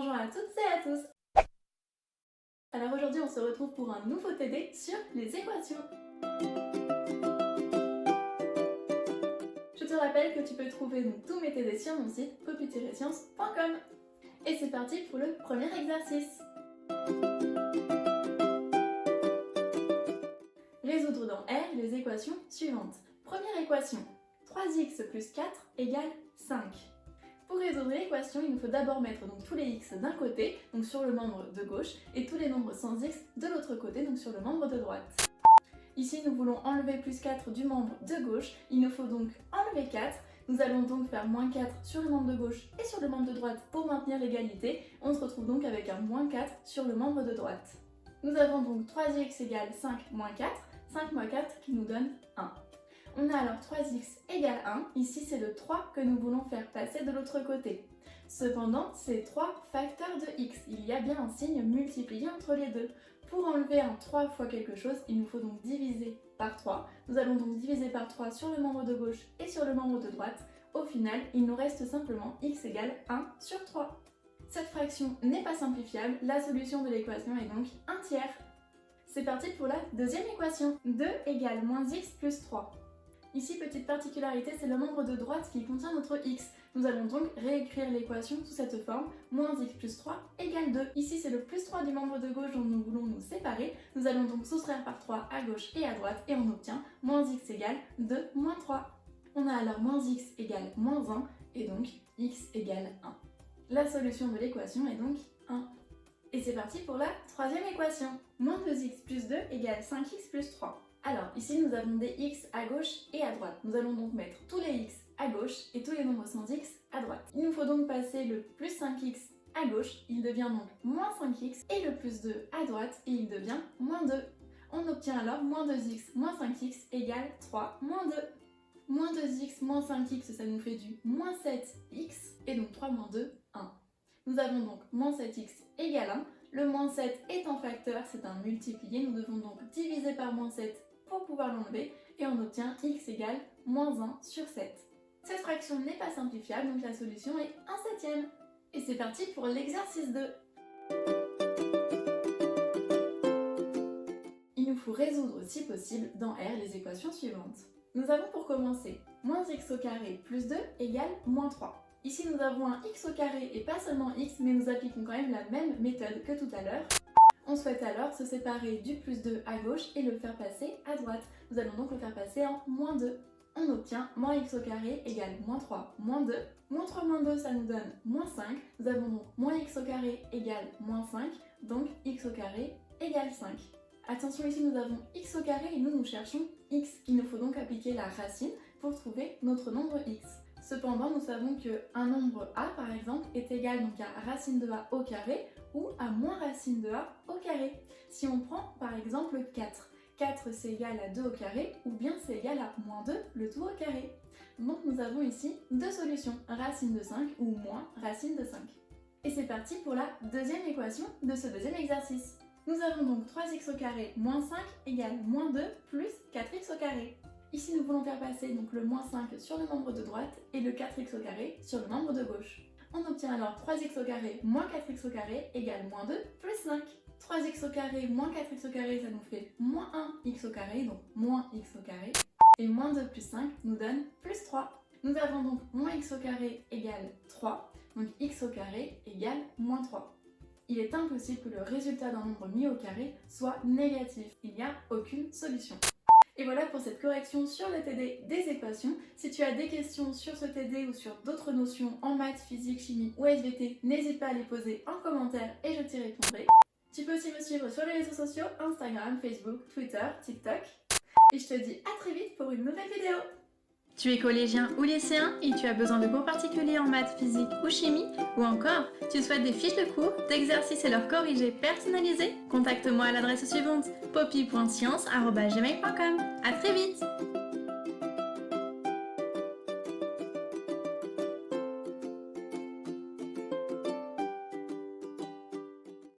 Bonjour à toutes et à tous. Alors aujourd'hui on se retrouve pour un nouveau TD sur les équations. Je te rappelle que tu peux trouver tous mes TD sur mon site poppy-science.com. Et c'est parti pour le premier exercice. Résoudre dans R les équations suivantes. Première équation, 3x plus 4 égale 5. Pour résoudre l'équation, il nous faut d'abord mettre tous les x d'un côté, donc sur le membre de gauche, et tous les nombres sans x de l'autre côté, donc sur le membre de droite. Ici, nous voulons enlever plus 4 du membre de gauche, il nous faut donc enlever 4. Nous allons donc faire moins 4 sur le membre de gauche et sur le membre de droite pour maintenir l'égalité. On se retrouve donc avec un moins 4 sur le membre de droite. Nous avons donc 3x égale 5 moins 4, 5 moins 4 qui nous donne 1. On a alors 3x égale 1, ici c'est le 3 que nous voulons faire passer de l'autre côté. Cependant, c'est 3 facteurs de x, il y a bien un signe multiplié entre les deux. Pour enlever un 3 fois quelque chose, il nous faut donc diviser par 3. Nous allons donc diviser par 3 sur le membre de gauche et sur le membre de droite. Au final, il nous reste simplement x égale 1 sur 3. Cette fraction n'est pas simplifiable, la solution de l'équation est donc 1 tiers. C'est parti pour la deuxième équation, 2 égale moins x plus 3. Ici, petite particularité, c'est le membre de droite qui contient notre x. Nous allons donc réécrire l'équation sous cette forme, moins x plus 3 égale 2. Ici, c'est le plus 3 du membre de gauche dont nous voulons nous séparer. Nous allons donc soustraire par 3 à gauche et à droite et on obtient moins x égale 2 moins 3. On a alors moins x égale moins 1 et donc x égale 1. La solution de l'équation est donc 1. Et c'est parti pour la troisième équation. Moins 2x plus 2 égale 5x plus 3. Alors, ici, nous avons des x à gauche et à droite. Nous allons donc mettre tous les x à gauche et tous les nombres sans x à droite. Il nous faut donc passer le plus 5x à gauche, il devient donc moins 5x, et le plus 2 à droite, et il devient moins 2. On obtient alors moins 2x moins 5x égale 3 moins 2. Moins 2x moins 5x, ça nous fait du moins 7x, et donc 3 moins 2, 1. Nous avons donc moins 7x égale 1. Le moins 7 est un facteur, c'est un multiplié. Nous devons donc diviser par moins 7 pour pouvoir l'enlever et on obtient x égale moins 1 sur 7. Cette fraction n'est pas simplifiable, donc la solution est 1 septième. Et c'est parti pour l'exercice 2. Il nous faut résoudre, si possible, dans R les équations suivantes. Nous avons pour commencer moins x au carré plus 2 égale moins 3. Ici nous avons un x au carré et pas seulement x, mais nous appliquons quand même la même méthode que tout à l'heure. On souhaite alors se séparer du plus 2 à gauche et le faire passer à droite. Nous allons donc le faire passer en moins 2. On obtient moins x au carré égale moins 3 moins 2. Moins 3 moins 2, ça nous donne moins 5. Nous avons donc moins x au carré égale moins 5, donc x au carré égale 5. Attention, ici nous avons x au carré et nous cherchons x. Il nous faut donc appliquer la racine pour trouver notre nombre x. Cependant, nous savons qu'un nombre a, par exemple, est égal donc à racine de a au carré ou à moins racine de a au carré. Si on prend par exemple 4, 4 c'est égal à 2 au carré ou bien c'est égal à moins 2 le tout au carré. Donc nous avons ici deux solutions, racine de 5 ou moins racine de 5. Et c'est parti pour la deuxième équation de ce deuxième exercice. Nous avons donc 3x au carré moins 5 égale moins 2 plus 4x au carré. Ici, nous voulons faire passer donc le moins 5 sur le membre de droite et le 4x au carré sur le membre de gauche. On obtient alors 3x au carré moins 4x au carré égale moins 2 plus 5. 3x au carré moins 4x au carré, ça nous fait moins 1x au carré, donc moins x au carré. Et moins 2 plus 5 nous donne plus 3. Nous avons donc moins x au carré égale 3, donc x au carré égale moins 3. Il est impossible que le résultat d'un nombre mis au carré soit négatif. Il n'y a aucune solution. Et voilà pour cette correction sur le TD des équations. Si tu as des questions sur ce TD ou sur d'autres notions en maths, physique, chimie ou SVT, n'hésite pas à les poser en commentaire et je t'y répondrai. Tu peux aussi me suivre sur les réseaux sociaux, Instagram, Facebook, Twitter, TikTok. Et je te dis à très vite pour une nouvelle vidéo. Tu es collégien ou lycéen et tu as besoin de cours particuliers en maths, physique ou chimie, ou encore tu souhaites des fiches de cours, d'exercices et leurs corrigés personnalisés? Contacte-moi à l'adresse suivante poppy.science@gmail.com. À très vite!